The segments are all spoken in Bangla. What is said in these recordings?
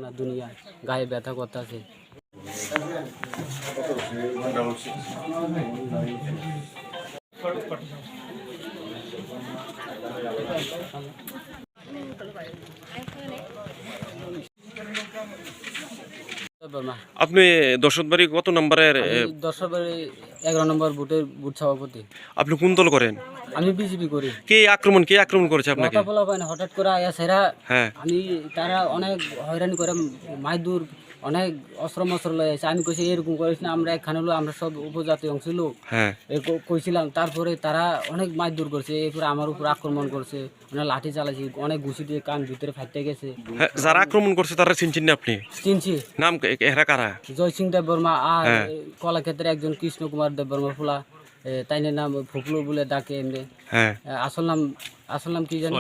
না দুনিয়ায় গায়ে ব্যথা করতেছে। আপনি দর্শকবাড়ি কত নম্বরের? দর্শকবাড়ি 11 নম্বর বুথ সভাপতি। আপনি কোন দল করেন? আমি বিজেপি করি। কে আক্রমণ করেছে আপনাকে? কথা বলা হয় না, হঠাৎ করে আয়া সেরা। হ্যাঁ, তারা অনেক হয়রানি করে, মাইদুর অনেক অস্ত্র মস্ত্র লয়ে আছে। আমি কইছি এরকম করিস না, আমরা একখানে লোক, আমরা সব উপজাতি অংশ লোক। হ্যাঁ, কইছিলাম। তারপরে তারা অনেক মাইদুর করছে, এরপরে আমার উপর আক্রমণ করছে, অনেক লাঠি চালাইছে, অনেক ঘুষি দিয়ে কান ভিতরে ফাইটে গেছে। হ্যাঁ। যারা আক্রমণ করছে তারা চিনছেন না আপনি? চিনছি। নাম এরা কারা? জয় সিং দেব বর্মা আর হ্যাঁ। কলাক্ষেত্রের একজন কৃষ্ণ কুমার দেব বর্মা ফুলা, তাইনের নাম ফুকলু বলে ডাকে এমনি। হ্যাঁ, আসল নাম কি জানি?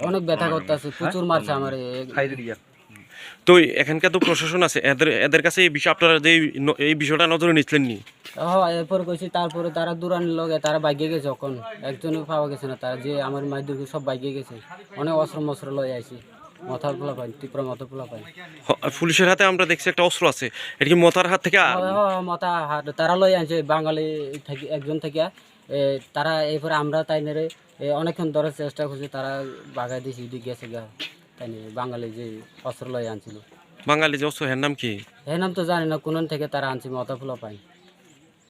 অনেক ব্যথা করতেছে, প্রচুর মারছে আমার। তো এখানকার তো প্রশাসন আছে, এদের কাছে এই বিষয় আপনারা যে এই বিষয়টা নজরে নিচ্ছেন নি? এরপর কইছি, তারপরে তারা দূরানির লগে তারা বাইকে গেছে। এখন একজনও পাওয়া গেছে না, তারা যে আমার মাইদুরকে সব বাইকে গেছে। অনেক অস্ত্র মস্ত্র লয়ে আইছি, মাথার পোলা পাই, তীব্র মাথার পোলা পাই। পুলিশের হাতে আমরা দেখছি একটা অস্ত্র আছে, এটা কি মতার হাত থেকে? মাথা হাত তারা লয়ে আনছে বাঙালি থেকে, একজন থেকে। তারা এরপরে আমরা তাই নেড়ে অনেকক্ষণ ধরার চেষ্টা করছি, তারা বাগাই দিয়েছি, গেছে গা। তাই বাঙালি যে অস্ত্র লয়ে আনছিল। বাঙালি যে অস্ত্র, এর নাম কি? এর নাম তো জানি না, কোন থেকে তারা আনছে, মাথা পোলা পাই।